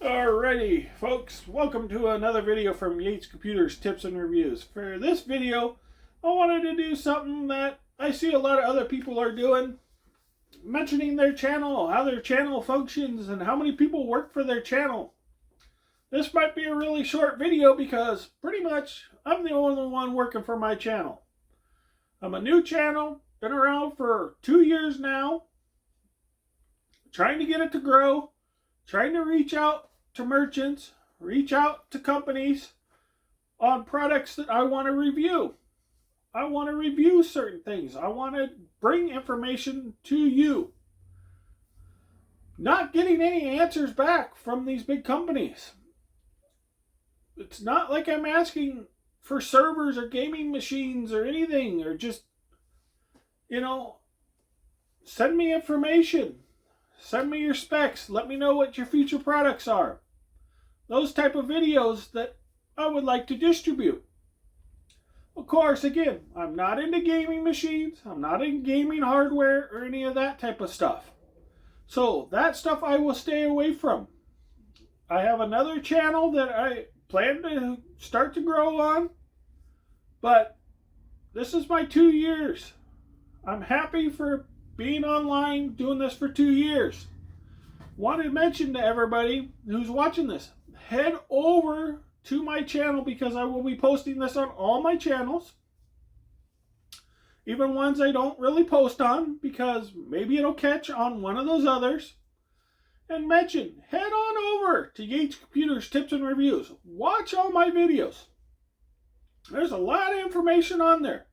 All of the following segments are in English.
Alrighty, folks, welcome to another video from Yates Computers Tips and Reviews. For this video, I wanted to do something that I see a lot of other people are doing, mentioning their channel, how their channel functions, and how many people work for their channel. This might be a really short video because pretty much I'm the only one working for my channel. I'm a new channel, been around for 2 years now, trying to get it to grow, trying to reach out to merchants, reach out to companies on products that I want to review. I want to review certain things. I want to bring information to you. Not getting any answers back from these big companies. It's not like I'm asking for servers or gaming machines or anything, or just, send me information. Send me your specs. Let me know what your future products are. Those type of videos that I would like to distribute. Of course, again, I'm not into gaming machines. I'm not in gaming hardware or any of that type of stuff. So that stuff I will stay away from. I have another channel that I plan to start to grow on. But this is my 2 years. I'm happy for being online, doing this for 2 years. Want to mention to everybody who's watching this, head over to my channel because I will be posting this on all my channels. Even ones I don't really post on because maybe it'll catch on one of those others. And mention, head on over to Yates Computers Tips and Reviews. Watch all my videos. There's a lot of information on there.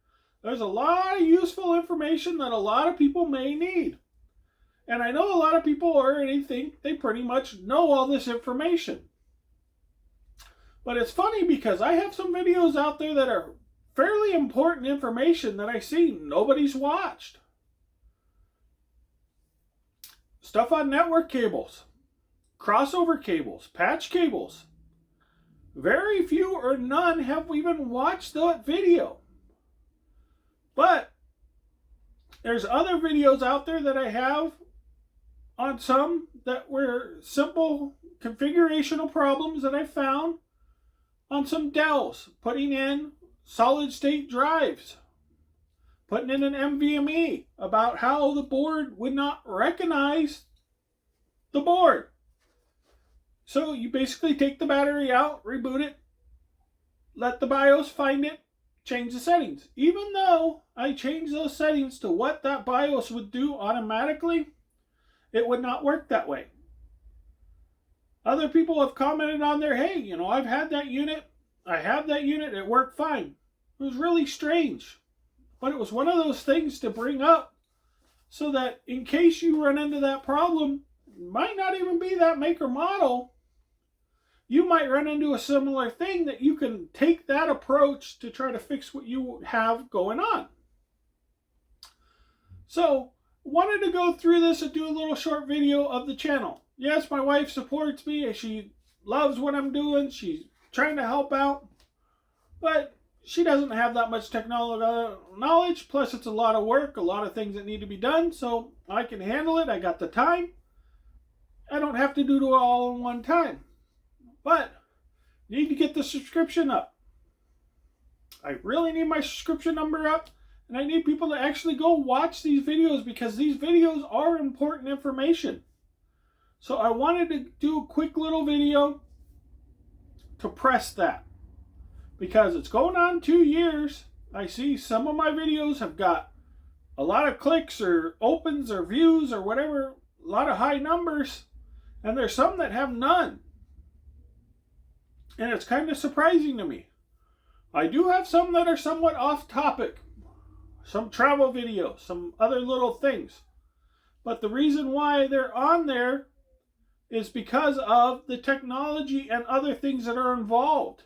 There's a lot of useful information that a lot of people may need. And I know a lot of people already think they pretty much know all this information. But it's funny because I have some videos out there that are fairly important information that I see nobody's watched. Stuff on network cables, crossover cables, patch cables. Very few or none have even watched that video. But there's other videos out there that I have on some that were simple configurational problems that I found on some Dells, putting in solid state drives, putting in an NVMe, about how the board would not recognize the board. So you basically take the battery out, reboot it, let the BIOS find it, change the settings. Even though I changed those settings to what that BIOS would do automatically, it would not work that way. Other people have commented on there, hey, I've had that unit. I have that unit. It worked fine. It was really strange. But it was one of those things to bring up so that in case you run into that problem, it might not even be that make or model. You might run into a similar thing that you can take that approach to try to fix what you have going on. So, wanted to go through this and do a little short video of the channel. Yes, my wife supports me. She loves what I'm doing. She's trying to help out. But she doesn't have that much technology knowledge. Plus, it's a lot of work, a lot of things that need to be done. So, I can handle it. I got the time. I don't have to do it all in one time. But, need to get the subscription up. I really need my subscription number up. And I need people to actually go watch these videos because these videos are important information. So I wanted to do a quick little video to press that. Because it's going on 2 years. I see some of my videos have got a lot of clicks or opens or views or whatever. A lot of high numbers. And there's some that have none. And it's kind of surprising to me. I do have some that are somewhat off topic. Some travel videos, some other little things. But the reason why they're on there is because of the technology and other things that are involved.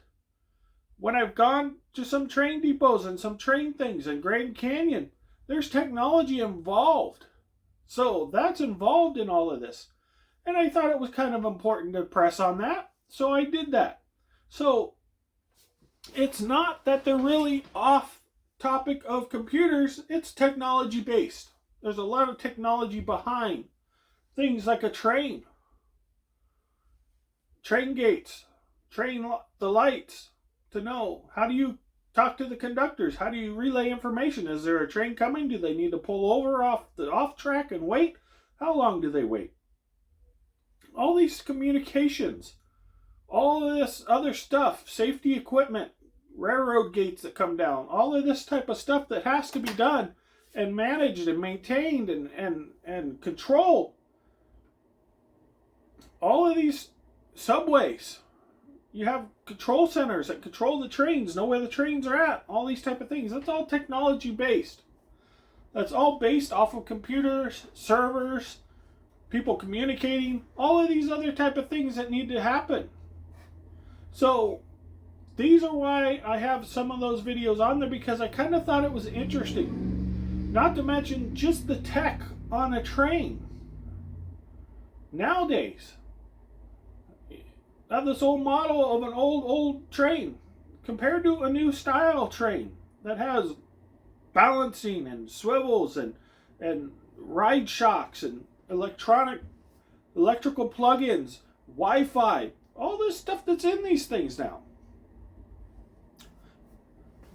When I've gone to some train depots and some train things in Grand Canyon, there's technology involved. So that's involved in all of this. And I thought it was kind of important to press on that. So I did that. So it's not that they're really off topic of computers, it's technology based. There's a lot of technology behind things like a train. train gates, the lights to know. How do you talk to the conductors? How do you relay information? Is there a train coming? Do they need to pull over off track and wait? How long do they wait? All these communications, all of this other stuff, safety equipment, railroad gates that come down, all of this type of stuff that has to be done and managed and maintained and controlled. All of these subways, you have control centers that control the trains, know where the trains are at, all these type of things. That's all technology based. That's all based off of computers, servers, people communicating, all of these other type of things that need to happen. So these are why I have some of those videos on there, because I kind of thought it was interesting. Not to mention just the tech on a train. Nowadays, I have this old model of an old train compared to a new style train that has balancing and swivels and ride shocks and electrical plugins, Wi-Fi, all this stuff that's in these things now.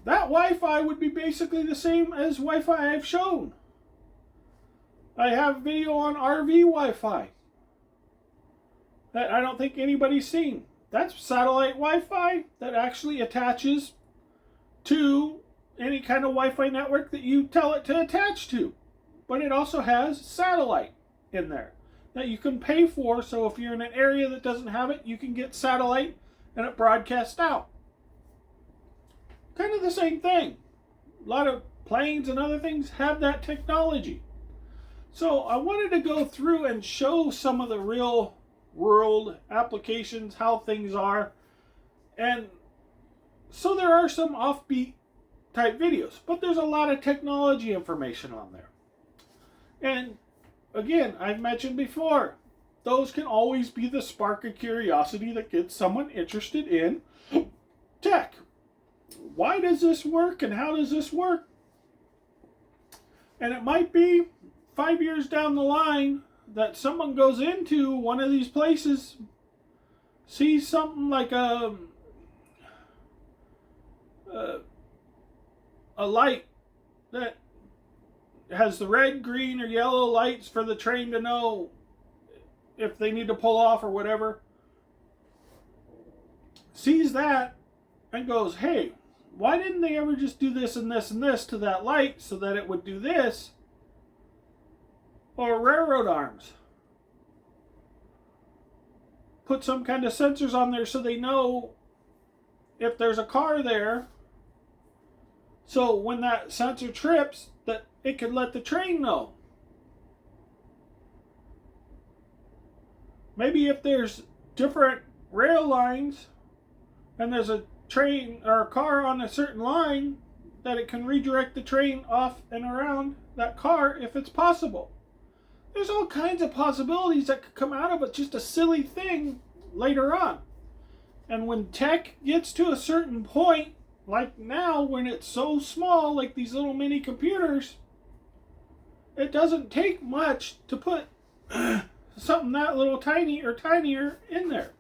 That Wi-Fi would be basically the same as Wi-Fi I've shown. I have video on RV Wi-Fi that I don't think anybody's seen. That's satellite Wi-Fi that actually attaches to any kind of Wi-Fi network that you tell it to attach to. But it also has satellite in there that you can pay for, so if you're in an area that doesn't have it, you can get satellite and it broadcasts out. Kind of the same thing. A lot of planes and other things have that technology. So I wanted to go through and show some of the real world applications, how things are. And so there are some offbeat type videos, but there's a lot of technology information on there. And again, I've mentioned before, those can always be the spark of curiosity that gets someone interested in tech. Why does this work and how does this work? And it might be 5 years down the line that someone goes into one of these places, sees something like a light that has the red, green, or yellow lights for the train to know if they need to pull off or whatever. Sees that and goes, hey, why didn't they ever just do this and this and this to that light so that it would do this? Or railroad arms. Put some kind of sensors on there so they know if there's a car there. So when that sensor trips, that it can let the train know. Maybe if there's different rail lines and there's a train or a car on a certain line, that it can redirect the train off and around that car if it's possible. There's all kinds of possibilities that could come out of it, just a silly thing later on. And when tech gets to a certain point, like now when it's so small, like these little mini computers, it doesn't take much to put something that little tiny or tinier in there.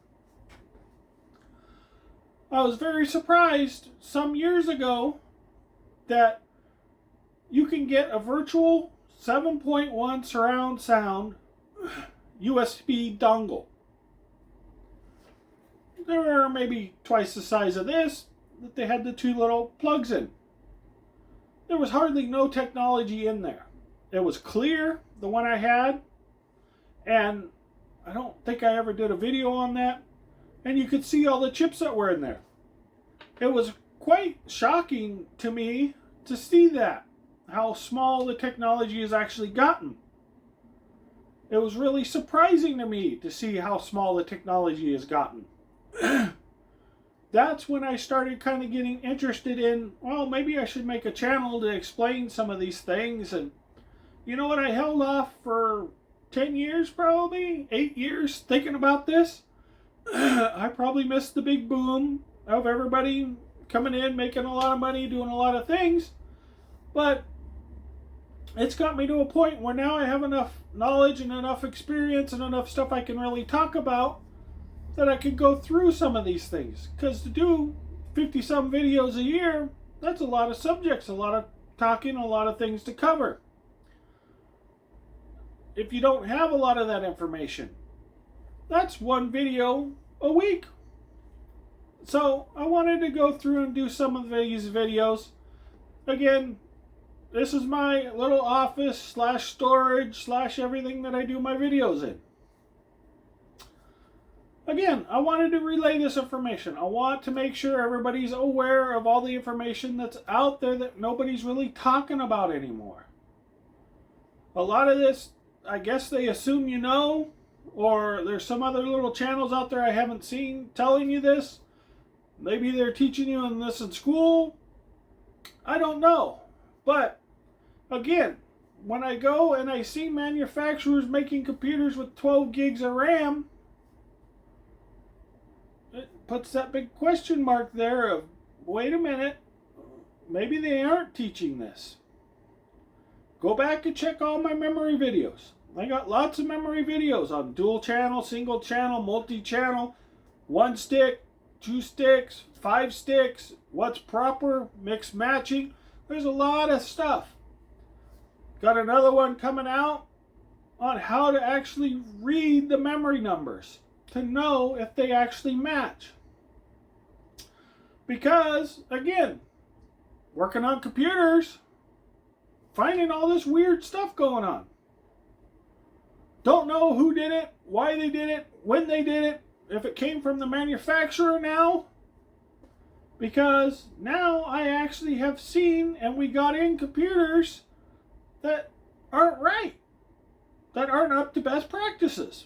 I was very surprised some years ago that you can get a virtual 7.1 surround sound USB dongle. They were maybe twice the size of this, that they had the two little plugs in. There was hardly no technology in there. It was clear, the one I had, and I don't think I ever did a video on that. And you could see all the chips that were in there. It was quite shocking to me to see that, how small the technology has actually gotten. It was really surprising to me to see how small the technology has gotten. That's when I started kind of getting interested in, well, maybe I should make a channel to explain some of these things. And you know what, I held off for 10 years, probably 8 years, thinking about this. I probably missed the big boom of everybody coming in, making a lot of money, doing a lot of things. But it's got me to a point where now I have enough knowledge and enough experience and enough stuff I can really talk about that I could go through some of these things. Because to do 50 some videos a year, that's a lot of subjects, a lot of talking, a lot of things to cover. If you don't have a lot of that information, that's one video a week. So I wanted to go through and do some of these videos. Again, this is my little office / storage / everything that I do my videos in. Again, I wanted to relay this information. I want to make sure everybody's aware of all the information that's out there that nobody's really talking about anymore. A lot of this, I guess they assume you know, or there's some other little channels out there I haven't seen telling you this. Maybe they're teaching you this in school. I don't know. But, again, when I go and I see manufacturers making computers with 12 gigs of RAM, it puts that big question mark there of, wait a minute, maybe they aren't teaching this. Go back and check all my memory videos. I got lots of memory videos on dual channel, single channel, multi-channel, 1 stick, 2 sticks, 5 sticks, what's proper, mix matching. There's a lot of stuff. Got another one coming out on how to actually read the memory numbers to know if they actually match. Because, again, working on computers, finding all this weird stuff going on. Don't know who did it, why they did it, when they did it, if it came from the manufacturer now. Because now I actually have seen, and we got in computers that aren't right, that aren't up to best practices.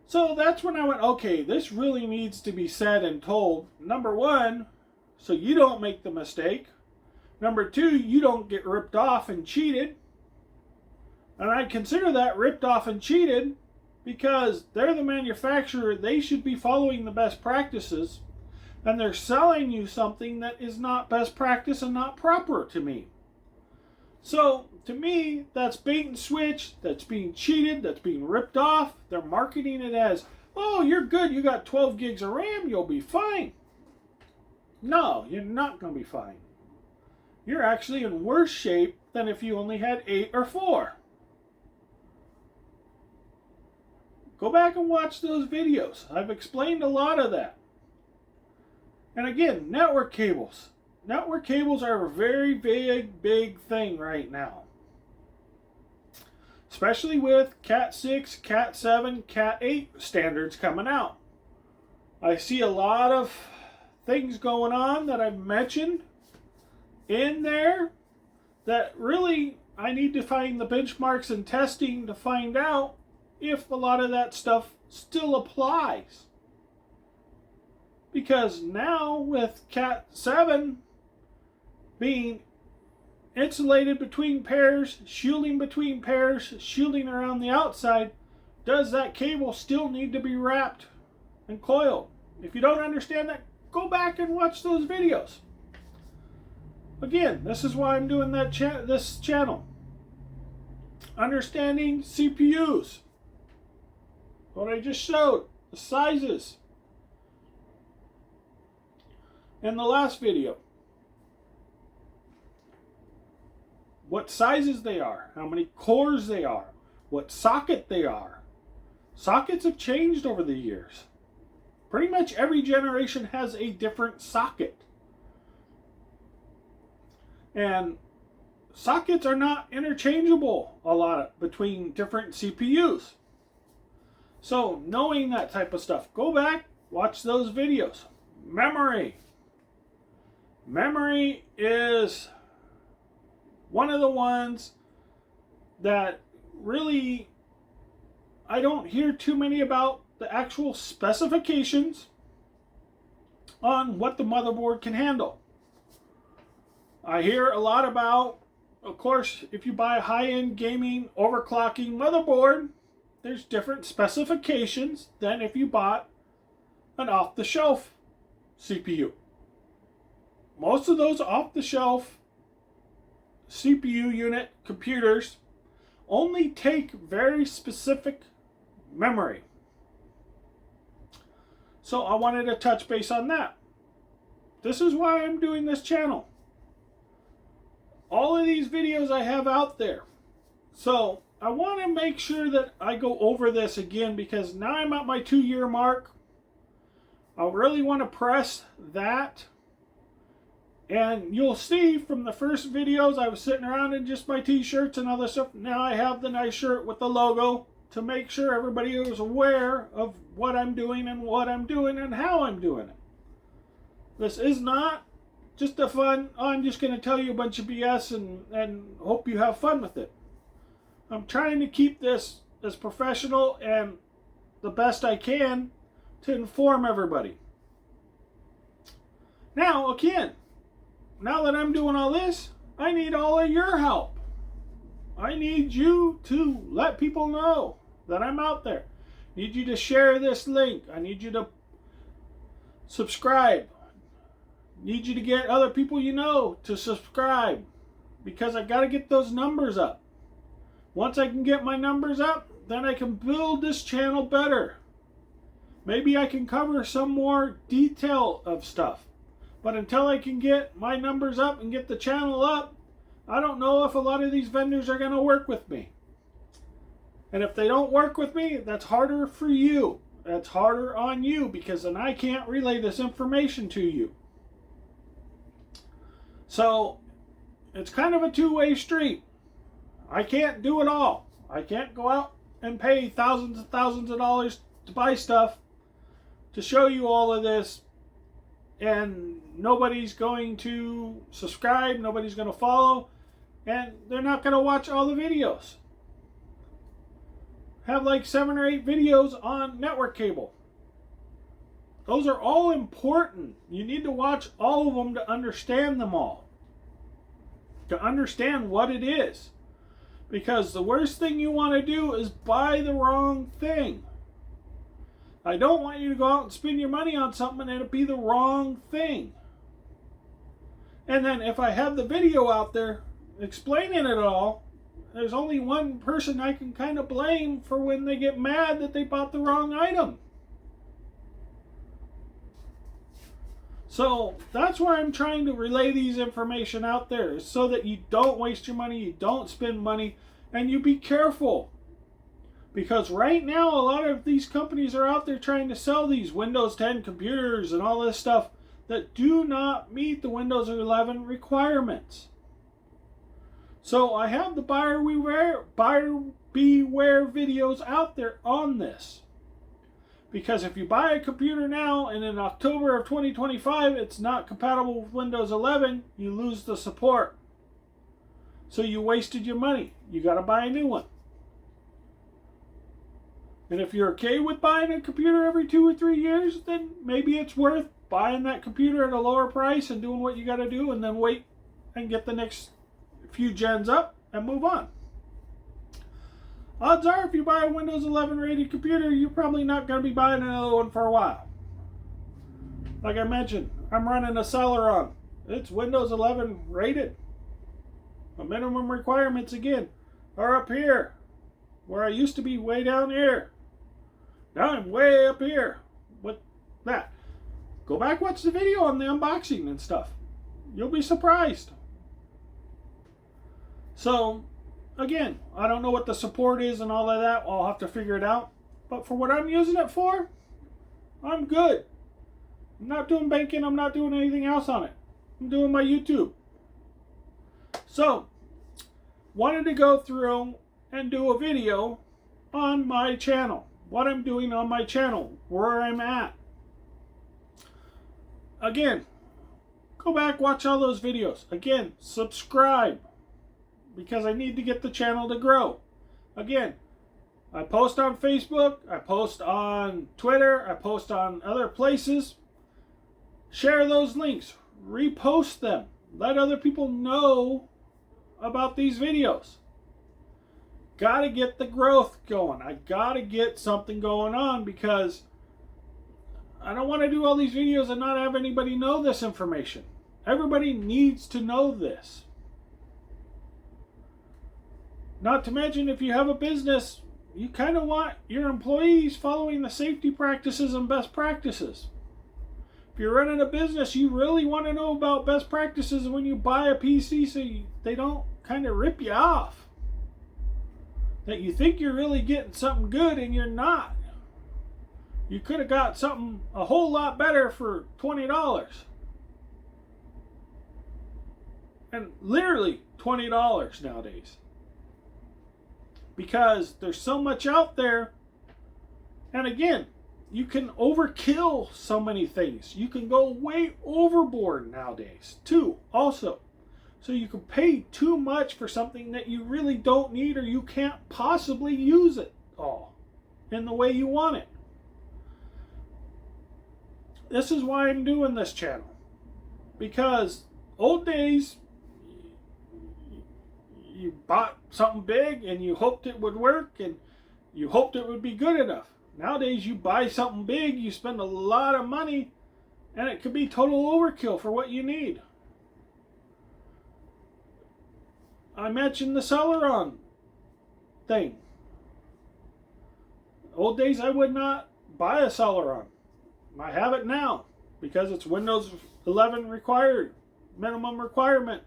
So that's when I went, okay, this really needs to be said and told. Number one, so you don't make the mistake. Number two, you don't get ripped off and cheated. And I consider that ripped off and cheated because they're the manufacturer. They should be following the best practices. And they're selling you something that is not best practice and not proper to me. So, to me, that's bait and switch, that's being cheated, that's being ripped off. They're marketing it as, oh, you're good, you got 12 gigs of RAM, you'll be fine. No, you're not going to be fine. You're actually in worse shape than if you only had 8 or 4. Go back and watch those videos. I've explained a lot of that. And again, network cables. Network cables are a very big thing right now. Especially with Cat 6, Cat 7, Cat 8 standards coming out. I see a lot of things going on that I've mentioned in there that really I need to find the benchmarks and testing to find out if a lot of that stuff still applies. Because now with Cat 7 being insulated between pairs, shielding between pairs, shielding around the outside, does that cable still need to be wrapped and coiled? If you don't understand that, go back and watch those videos. Again, this is why I'm doing this channel. Understanding CPUs. What I just showed, the sizes. In the last video. What sizes they are, how many cores they are, what socket they are. Sockets have changed over the years. Pretty much every generation has a different socket. And sockets are not interchangeable a lot between different CPUs. So knowing that type of stuff, go back, watch those videos. Memory. Memory is one of the ones that really I don't hear too many about the actual specifications on what the motherboard can handle. I hear a lot about, of course, if you buy a high-end gaming overclocking motherboard, there's different specifications than if you bought an off-the-shelf CPU. Most of those off-the-shelf CPU unit computers only take very specific memory. So I wanted to touch base on that. This is why I'm doing this channel. All of these videos I have out there. So I want to make sure that I go over this again, because now I'm at my 2-year mark. I really want to press that. And you'll see from the first videos I was sitting around in just my t-shirts and other stuff. Now I have the nice shirt with the logo to make sure everybody is aware of what I'm doing and what I'm doing and how I'm doing it. This is not just a fun, oh, I'm just going to tell you a bunch of BS and hope you have fun with it. I'm trying to keep this as professional and the best I can to inform everybody. Now, again, now that I'm doing all this, I need all of your help. I need you to let people know that I'm out there. I need you to share this link. I need you to subscribe. I need you to get other people you know to subscribe, because I got to get those numbers up. Once I can get my numbers up, then I can build this channel better. Maybe I can cover some more detail of stuff. But until I can get my numbers up and get the channel up, I don't know if a lot of these vendors are going to work with me. And if they don't work with me, that's harder for you. That's harder on you, because then I can't relay this information to you. So it's kind of a two-way street. I can't do it all. I can't go out and pay thousands and thousands of dollars to buy stuff to show you all of this, and nobody's going to subscribe, nobody's going to follow, and they're not going to watch all the videos. I have like 7 or 8 videos on network cable. Those are all important. You need to watch all of them to understand them all. To understand what it is. Because the worst thing you want to do is buy the wrong thing. I don't want you to go out and spend your money on something and it be the wrong thing. And then if I have the video out there explaining it all, there's only one person I can kind of blame for when they get mad that they bought the wrong item. So that's why I'm trying to relay these information out there, so that you don't waste your money, you don't spend money, and you be careful. Because right now, a lot of these companies are out there trying to sell these Windows 10 computers and all this stuff that do not meet the Windows 11 requirements. So I have the buyer beware videos out there on this. Because if you buy a computer now and in October of 2025 it's not compatible with Windows 11, you lose the support. So you wasted your money. You got to buy a new one. And if you're okay with buying a computer every 2 or 3 years, then maybe it's worth buying that computer at a lower price and doing what you got to do, and then wait and get the next few gens up and move on. Odds are, if you buy a Windows 11 rated computer, you're probably not going to be buying another one for a while. Like I mentioned, I'm running a Celeron. It's Windows 11 rated. The minimum requirements, again, are up here, where I used to be way down here. Now I'm way up here with that. Go back, watch the video on the unboxing and stuff. You'll be surprised. So, again, I don't know what the support is and all of that. I'll have to figure it out. But for what I'm using it for, I'm good. I'm not doing banking. I'm not doing anything else on it. I'm doing my YouTube. So, wanted to go through and do a video on my channel. What I'm doing on my channel. Where I'm at. Again, go back, watch all those videos. Again, subscribe. Because I need to get the channel to grow. Again, I post on Facebook, I post on Twitter, I post on other places. Share those links, repost them, let other people know about these videos. Gotta get the growth going. I gotta get something going on, because I don't want to do all these videos and not have anybody know this information. Everybody needs to know this. Not to mention, if you have a business, you kind of want your employees following the safety practices and best practices. If you're running a business, you really want to know about best practices when you buy a PC so they don't kind of rip you off. That you think you're really getting something good and you're not. You could have got something a whole lot better for $20. And literally $20 nowadays. Because there's so much out there. And again, you can overkill so many things. You can go way overboard nowadays too, also. So you can pay too much for something that you really don't need, or you can't possibly use it all in the way you want it. This is why I'm doing this channel. Because old days, you bought something big and you hoped it would work and you hoped it would be good enough. Nowadays, you buy something big, you spend a lot of money, and it could be total overkill for what you need. I mentioned the Celeron thing. Old days, I would not buy a Celeron. I have it now because it's Windows 11 required, minimum requirement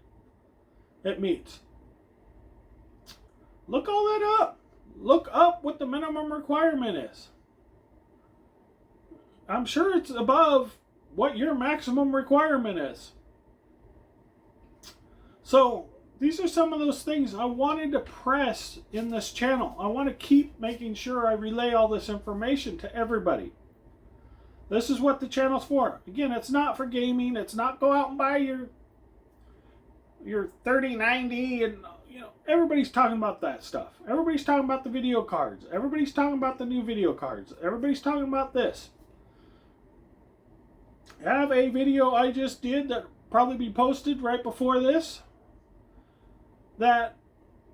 it meets. Look all that up. Look up what the minimum requirement is. I'm sure it's above what your maximum requirement is. So these are some of those things I wanted to press in this channel. I want to keep making sure I relay all this information to everybody. This is what the channel's for. Again, it's not for gaming. It's not go out and buy your 3090 and everybody's talking about that stuff. Everybody's talking about the video cards. Everybody's talking about the new video cards. Everybody's talking about this. I have a video I just did that probably be posted right before this. That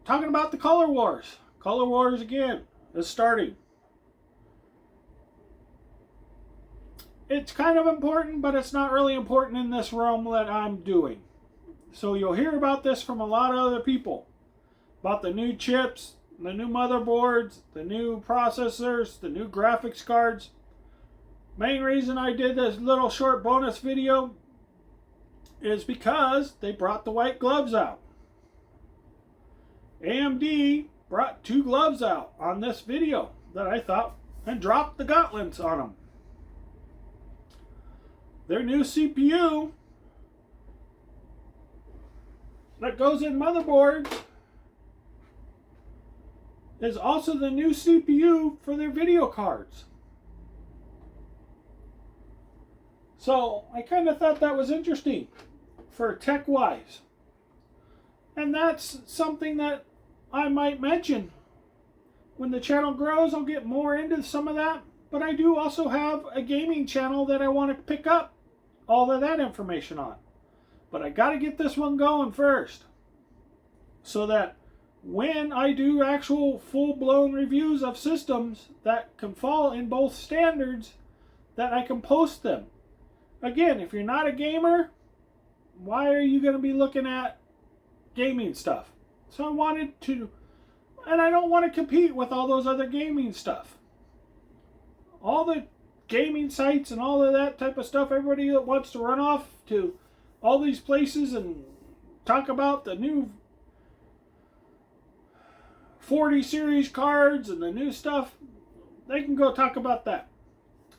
talking about the color wars. Color wars again is starting. It's kind of important, but it's not really important in this realm that I'm doing. So you'll hear about this from a lot of other people. About the new chips, the new motherboards, the new processors, the new graphics cards. Main reason I did this little short bonus video is because they brought the white gloves out. AMD brought 2 gloves out on this video that I thought and dropped the gauntlets on them. Their new CPU that goes in motherboards is also the new CPU for their video cards. So I kind of thought that was interesting for tech-wise. And that's something that I might mention. When the channel grows, I'll get more into some of that. But I do also have a gaming channel that I want to pick up all of that information on. But I got to get this one going first. So that when I do actual full-blown reviews of systems that can fall in both standards, that I can post them. Again, if you're not a gamer, why are you going to be looking at gaming stuff? So I wanted to, and I don't want to compete with all those other gaming stuff. All the gaming sites and all of that type of stuff, everybody that wants to run off to all these places and talk about the new 40 series cards and the new stuff, they can go talk about that.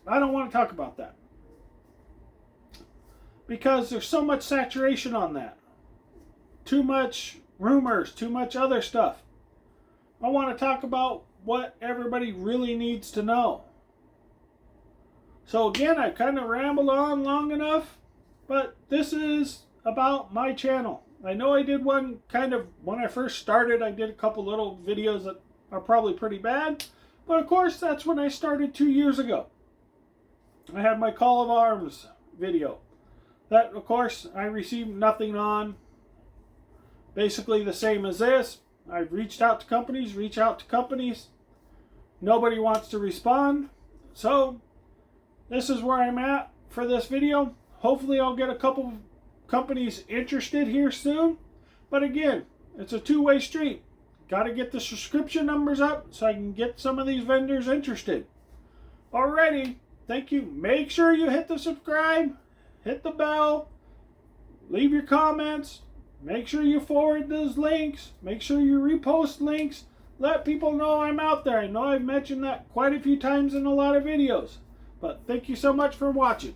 I don't want to talk about that. Because there's so much saturation on that. Too much rumors, too much other stuff. I want to talk about what everybody really needs to know. So again, I kind of rambled on long enough, but this is about my channel. I know I did one kind of, when I first started, I did a couple little videos that are probably pretty bad. But of course, that's when I started 2 years ago. I had my Call of Arms video. That, of course, I received nothing on. Basically the same as this. I've reached out to companies, Nobody wants to respond. So, this is where I'm at for this video. Hopefully I'll get a couple companies interested here soon. But again, it's a two-way street. Got to get the subscription numbers up so I can get some of these vendors interested. Alrighty, thank you. Make sure you hit the subscribe, hit the bell, leave your comments, make sure you forward those links, make sure you repost links, let people know I'm out there. I know I've mentioned that quite a few times in a lot of videos, but thank you so much for watching.